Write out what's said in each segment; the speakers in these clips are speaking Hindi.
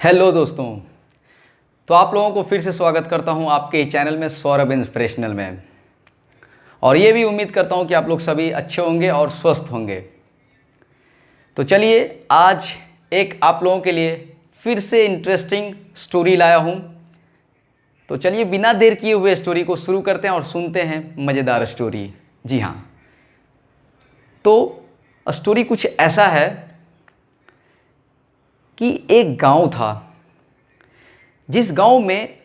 हेलो दोस्तों। तो आप लोगों को फिर से स्वागत करता हूं आपके इस चैनल में सौरभ इंस्पिरेशनल में। और ये भी उम्मीद करता हूं कि आप लोग सभी अच्छे होंगे और स्वस्थ होंगे। तो चलिए आज एक आप लोगों के लिए फिर से इंटरेस्टिंग स्टोरी लाया हूं। तो चलिए बिना देर किए हुए स्टोरी को शुरू करते हैं और सुनते हैं मज़ेदार स्टोरी। जी हाँ, तो स्टोरी कुछ ऐसा है कि एक गांव था, जिस गांव में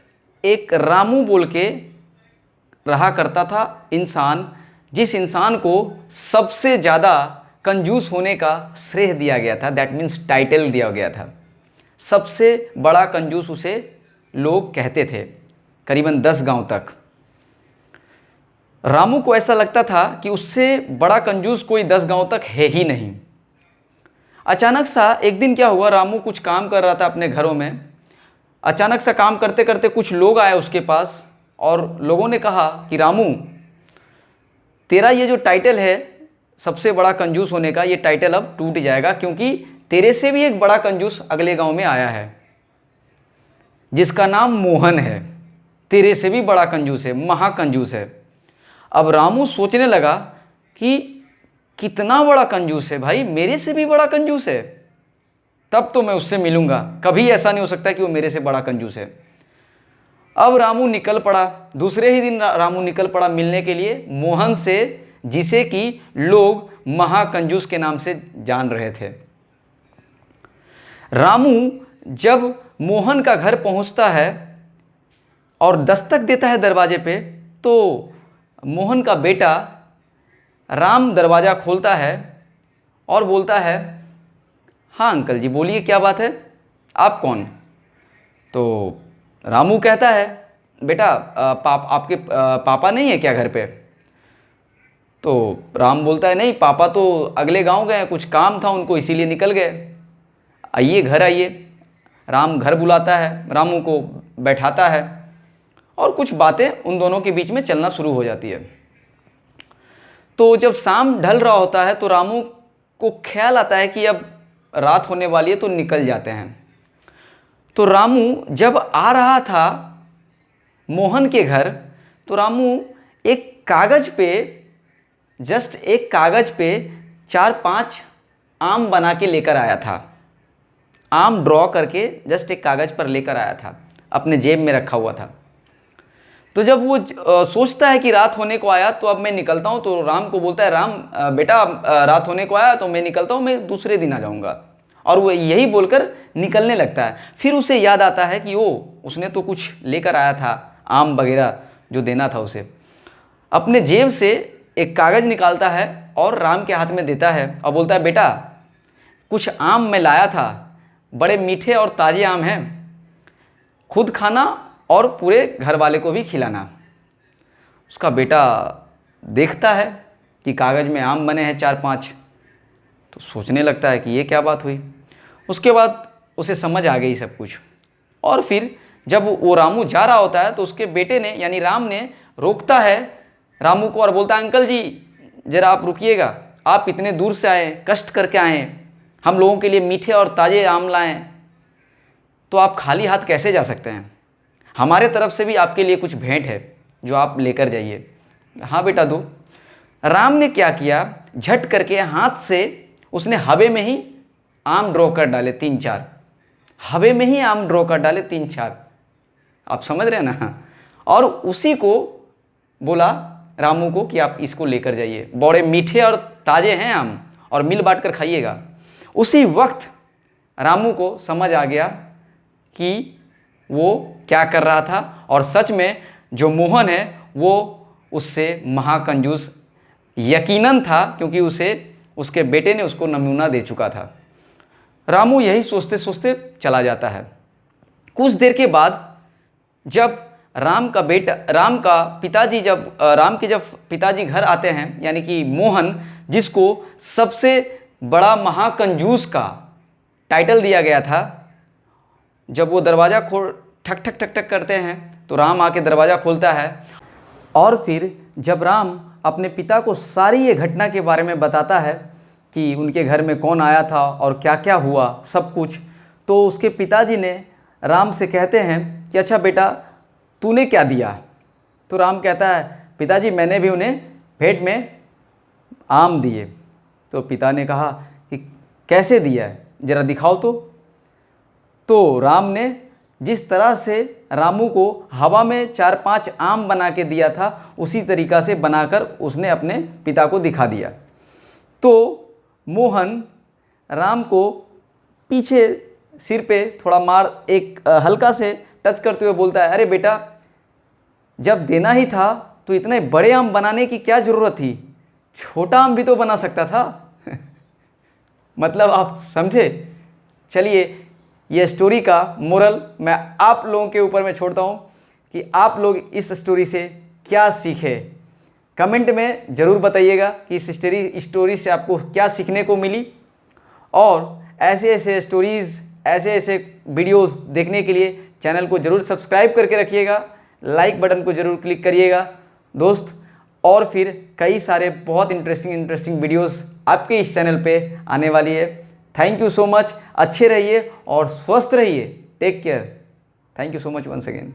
एक रामू बोल के रहा करता था इंसान, जिस इंसान को सबसे ज़्यादा कंजूस होने का श्रेय दिया गया था। दैट मीन्स टाइटल दिया गया था। सबसे बड़ा कंजूस उसे लोग कहते थे, करीबन 10 गांव तक। रामू को ऐसा लगता था कि उससे बड़ा कंजूस कोई 10 गांव तक है ही नहीं। अचानक सा एक दिन क्या हुआ, रामू कुछ काम कर रहा था अपने घरों में। अचानक सा काम करते करते कुछ लोग आए उसके पास और लोगों ने कहा कि रामू, तेरा ये जो टाइटल है सबसे बड़ा कंजूस होने का, ये टाइटल अब टूट जाएगा, क्योंकि तेरे से भी एक बड़ा कंजूस अगले गांव में आया है जिसका नाम मोहन है। तेरे से भी बड़ा कंजूस है, महाकंजूस है। अब रामू सोचने लगा कि कितना बड़ा कंजूस है भाई, मेरे से भी बड़ा कंजूस है, तब तो मैं उससे मिलूंगा। कभी ऐसा नहीं हो सकता कि वो मेरे से बड़ा कंजूस है। अब रामू निकल पड़ा। दूसरे ही दिन रामू निकल पड़ा मिलने के लिए मोहन से, जिसे कि लोग महाकंजूस के नाम से जान रहे थे। रामू जब मोहन का घर पहुंचता है और दस्तक देता है दरवाजे पे, तो मोहन का बेटा राम दरवाज़ा खोलता है और बोलता है, हाँ अंकल जी बोलिए, क्या बात है, आप कौन? तो रामू कहता है, बेटा आपके पापा नहीं है क्या घर पे? तो राम बोलता है, नहीं, पापा तो अगले गांव गए, कुछ काम था उनको इसीलिए निकल गए। आइए घर आइए। राम घर बुलाता है, रामू को बैठाता है और कुछ बातें उन दोनों के बीच में चलना शुरू हो जाती है। तो जब शाम ढल रहा होता है तो रामू को ख्याल आता है कि अब रात होने वाली है, तो निकल जाते हैं। तो रामू जब आ रहा था मोहन के घर, तो रामू एक कागज़ पे, जस्ट एक कागज़ पे 4-5 आम बना के लेकर आया था। आम ड्रॉ करके जस्ट एक कागज़ पर लेकर आया था, अपने जेब में रखा हुआ था। तो जब वो सोचता है कि रात होने को आया तो अब मैं निकलता हूँ, तो राम को बोलता है, राम बेटा रात होने को आया तो मैं निकलता हूँ, मैं दूसरे दिन आ जाऊँगा। और वो यही बोलकर निकलने लगता है। फिर उसे याद आता है कि उसने तो कुछ लेकर आया था, आम वगैरह जो देना था उसे। अपने जेब से एक कागज़ निकालता है और राम के हाथ में देता है और बोलता है, बेटा कुछ आम मैं लाया था, बड़े मीठे और ताज़े आम हैं, खुद खाना और पूरे घर वाले को भी खिलाना। उसका बेटा देखता है कि कागज़ में आम बने हैं 4-5, तो सोचने लगता है कि ये क्या बात हुई। उसके बाद उसे समझ आ गई सब कुछ। और फिर जब वो रामू जा रहा होता है तो उसके बेटे ने यानी राम ने रोकता है रामू को और बोलता है, अंकल जी ज़रा आप रुकिएगा, आप इतने दूर से आए, कष्ट करके आए, हम लोगों के लिए मीठे और ताज़े आम लाएँ, तो आप खाली हाथ कैसे जा सकते हैं? हमारे तरफ से भी आपके लिए कुछ भेंट है जो आप लेकर जाइए। हाँ बेटा दो। राम ने क्या किया, झट करके हाथ से उसने हवे में ही आम ड्रॉ कर डाले 3-4, हवे में ही आम ड्रॉ कर डाले 3-4। आप समझ रहे हैं ना? और उसी को बोला रामू को कि आप इसको लेकर जाइए, बड़े मीठे और ताज़े हैं आम, और मिल बांट कर खाइएगा। उसी वक्त रामू को समझ आ गया कि वो क्या कर रहा था, और सच में जो मोहन है वो उससे महाकंजूस यकीनन था, क्योंकि उसके बेटे ने उसको नमूना दे चुका था। रामू यही सोचते सोचते चला जाता है। कुछ देर के बाद जब राम के जब पिताजी घर आते हैं, यानी कि मोहन, जिसको सबसे बड़ा महाकंजूस का टाइटल दिया गया था, जब वो दरवाज़ा ठक ठक ठक ठक करते हैं तो राम आके दरवाज़ा खोलता है। और फिर जब राम अपने पिता को सारी ये घटना के बारे में बताता है कि उनके घर में कौन आया था और क्या क्या हुआ सब कुछ, तो उसके पिताजी ने राम से कहते हैं कि अच्छा बेटा तूने क्या दिया। तो राम कहता है पिताजी मैंने भी उन्हें भेंट में आम दिए। तो पिता ने कहा कि कैसे दिया है, ज़रा दिखाओ तो राम ने जिस तरह से रामू को हवा में 4-5 आम बना के दिया था उसी तरीक़ा से बनाकर उसने अपने पिता को दिखा दिया। तो मोहन राम को पीछे सिर पे थोड़ा मार एक हल्का से टच करते हुए बोलता है अरे बेटा जब देना ही था तो इतने बड़े आम बनाने की क्या ज़रूरत थी, छोटा आम भी तो बना सकता था। मतलब आप समझे। चलिए ये स्टोरी का मोरल मैं आप लोगों के ऊपर में छोड़ता हूँ कि आप लोग इस स्टोरी से क्या सीखे। कमेंट में ज़रूर बताइएगा कि इस स्टोरी से आपको क्या सीखने को मिली। और ऐसे ऐसे स्टोरीज़ ऐसे ऐसे वीडियोस देखने के लिए चैनल को ज़रूर सब्सक्राइब करके रखिएगा, लाइक बटन को ज़रूर क्लिक करिएगा दोस्त। और फिर कई सारे बहुत इंटरेस्टिंग वीडियोस आपके इस चैनल पे आने वाली है। Thank you so much. अच्छे रहिए और स्वस्थ रहिए। Take care. Thank you so much once again.